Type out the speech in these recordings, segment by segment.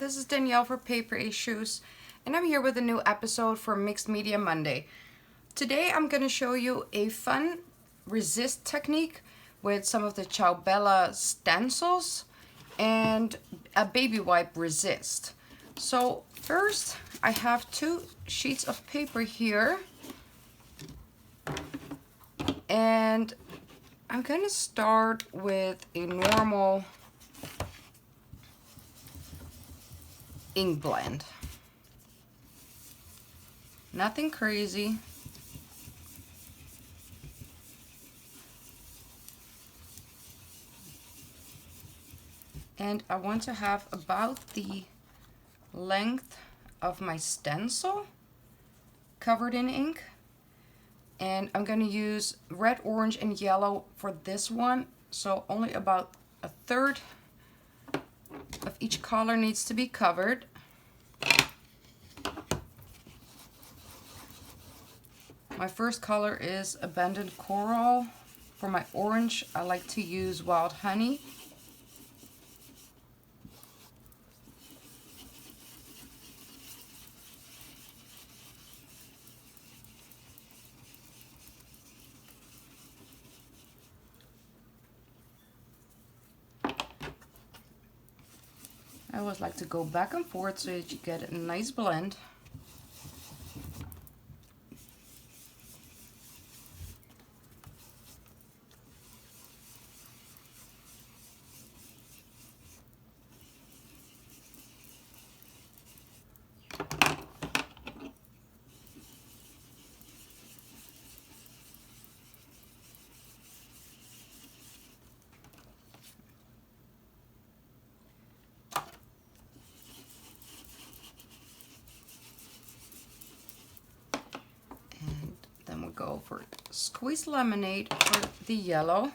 this is Danielle for Paper Issues, and I'm here with a new episode for Mixed Media Monday. Today I'm going to show you a fun resist technique with some of the Ciao Bella stencils and a baby wipe resist. So first I have 2 sheets of paper here, and I'm going to start with a normal ink blend. Nothing crazy. And I want to have about the length of my stencil covered in ink. And I'm going to use red, orange, and yellow for this one. So only about a third of each color needs to be covered. My first color is Abandoned Coral. For my orange, I like to use Wild Honey. I always like to go back and forth so that you get a nice blend. Go for squeezed lemonade for the yellow.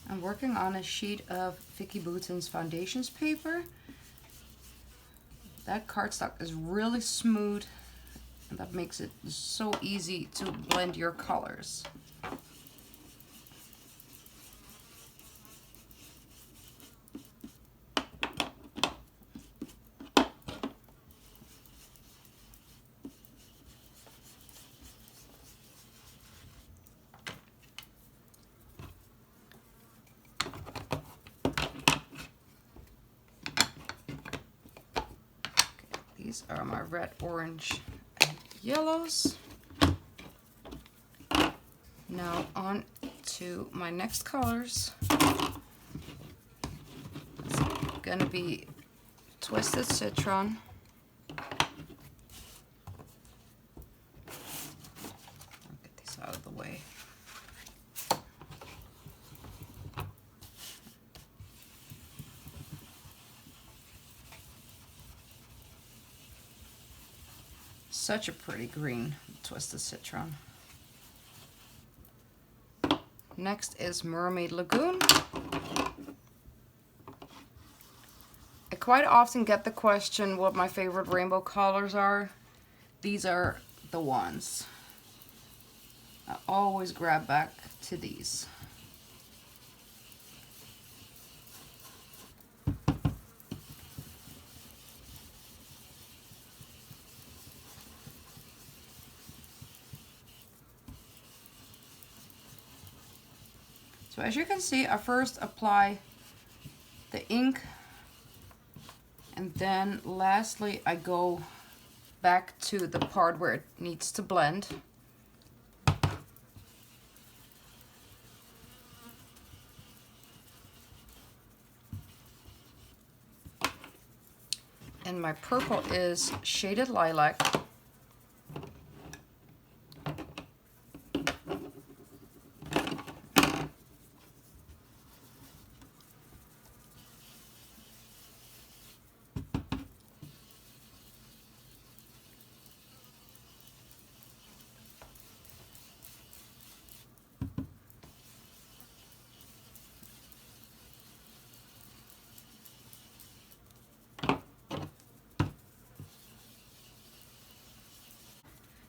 I'm working on a sheet of Vicky Bouton's foundations paper. That cardstock is really smooth, and that makes it so easy to blend your colors. These are my red, orange, and yellows. Now on to my next colors. It's gonna be Twisted Citron, I'll get these out of the way. Such a pretty green, Twisted Citron. Next is Mermaid Lagoon. I quite often get the question what my favorite rainbow colors are. These are the ones. I always grab back to these. So as you can see, I first apply the ink, and then lastly I go back to the part where it needs to blend. And my purple is Shaded Lilac.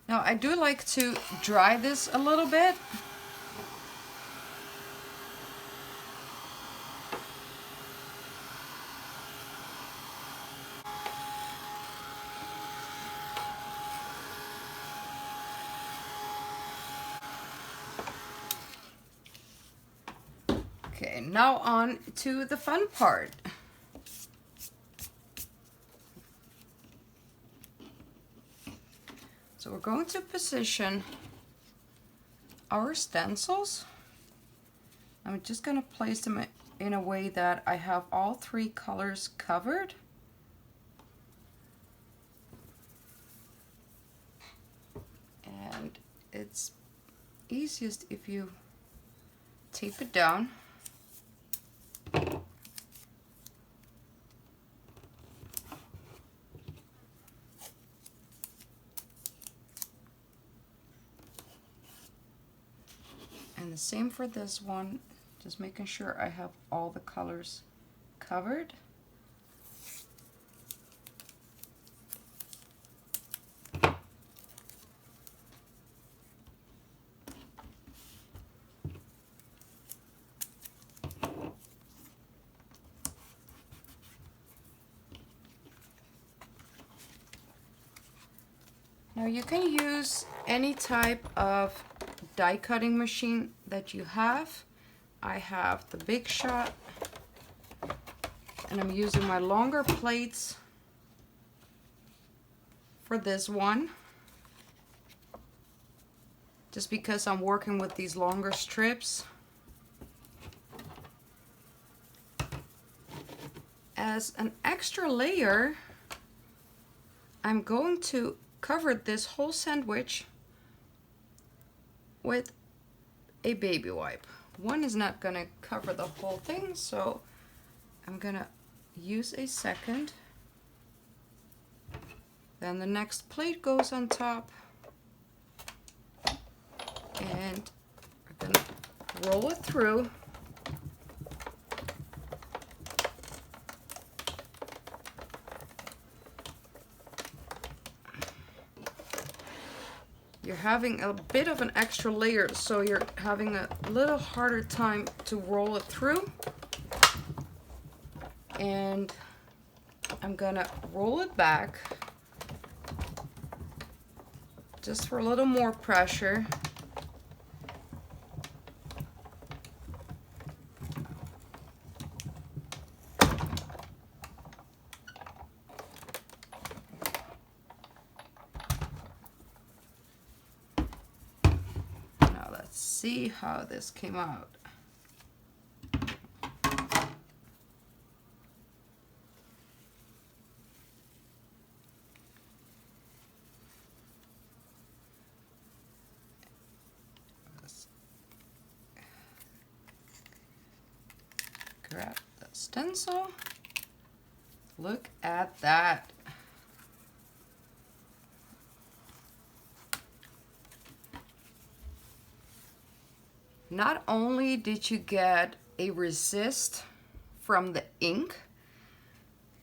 Now I do like to dry this a little bit. Okay, now on to the fun part. So we're going to position our stencils. I'm just going to place them in a way that I have all three colors covered. And it's easiest if you tape it down. And the same for this one, just making sure I have all the colors covered. Now you can use any type of die cutting machine that you have. I have the Big Shot, and I'm using my longer plates for this one, just because I'm working with these longer strips. As an extra layer, I'm going to cover this whole sandwich with a baby wipe. One is not gonna cover the whole thing, so I'm gonna use a second. Then the next plate goes on top, and we're gonna roll it through. You're having a bit of an extra layer, so you're having a little harder time to roll it through. And I'm gonna roll it back just for a little more pressure. See how this came out. Let's grab the stencil. Look at that. Not only did you get a resist from the ink,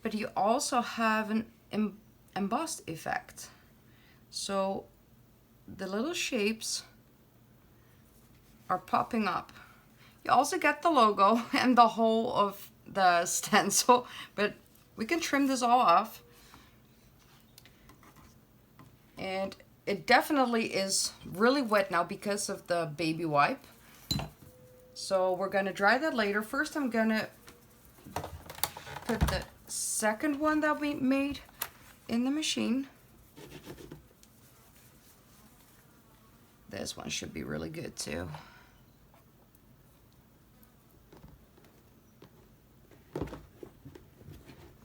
but you also have an embossed effect. So the little shapes are popping up. You also get the logo and the whole of the stencil, but we can trim this all off. And it definitely is really wet now because of the baby wipe. So we're gonna dry that later. First I'm gonna put the second one that we made in the machine. This one should be really good too.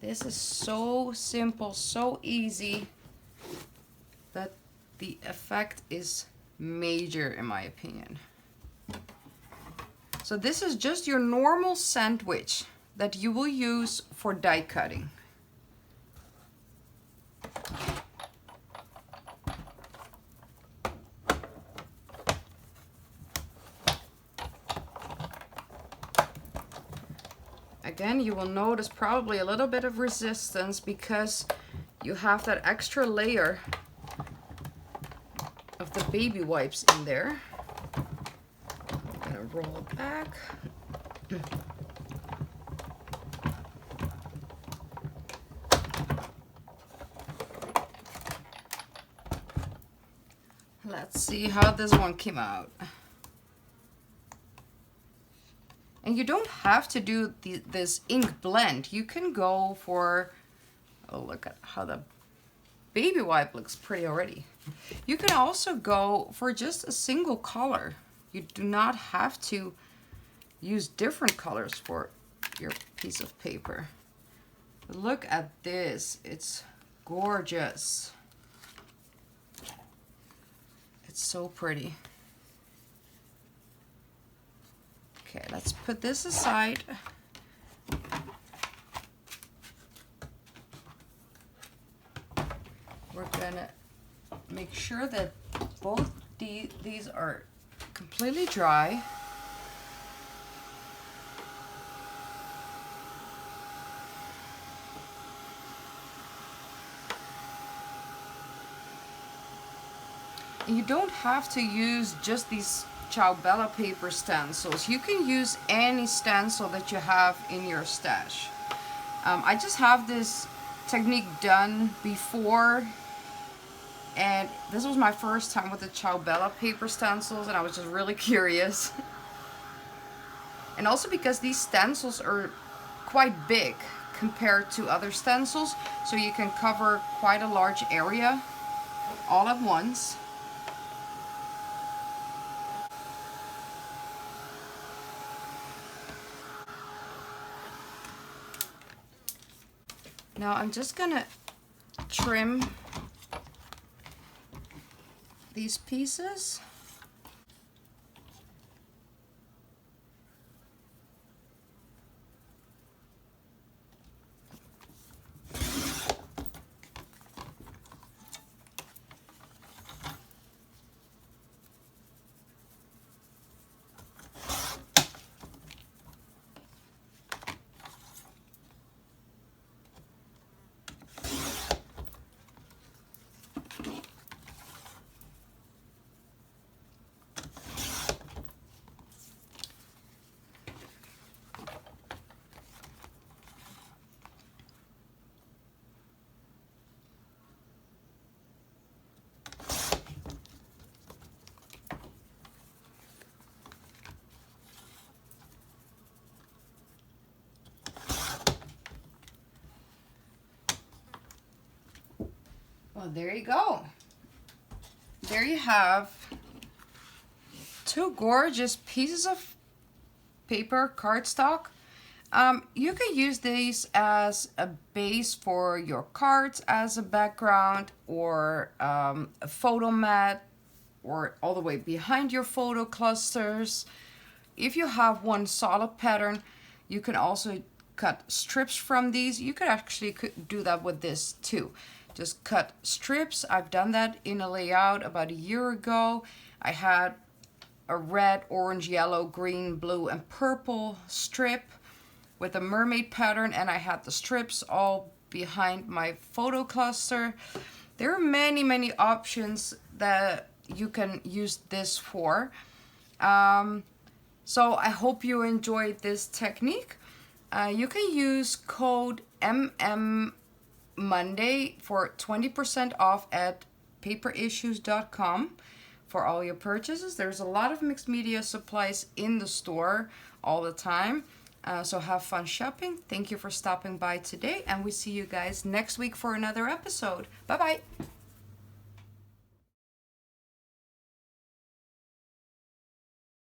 This is so simple, so easy, that the effect is major in my opinion. So this is just your normal sandwich that you will use for die cutting. Again, you will notice probably a little bit of resistance because you have that extra layer baby wipes in there. I'm gonna roll it back. Let's see how this one came out. And you don't have to do this ink blend. You can go for, oh, look at how the baby wipe looks pretty already. You can also go for just a single color. You do not have to use different colors for your piece of paper. But look at this. It's gorgeous. It's so pretty. Okay, let's put this aside. We're gonna make sure that both these are completely dry. And you don't have to use just these Ciao Bella paper stencils. You can use any stencil that you have in your stash. I just have this technique done before, and this was my first time with the Ciao Bella paper stencils, and I was just really curious. And also because these stencils are quite big compared to other stencils, so you can cover quite a large area all at once. Now I'm just gonna trim these pieces. Well, there you go. There you have two gorgeous pieces of paper cardstock. You can use these as a base for your cards as a background, or a photo mat, or all the way behind your photo clusters. If you have one solid pattern, you can also cut strips from these. You could actually do that with this too. Just cut strips. I've done that in a layout about a year ago. I had a red, orange, yellow, green, blue, and purple strip with a mermaid pattern, and I had the strips all behind my photo cluster. There are many, many options that you can use this for. So I hope you enjoyed this technique. You can use code MMMonday for 20% off at paperissues.com for all your purchases. There's a lot of mixed media supplies in the store all the time. So have fun shopping. Thank you for stopping by today, and we see you guys next week for another episode. Bye-bye.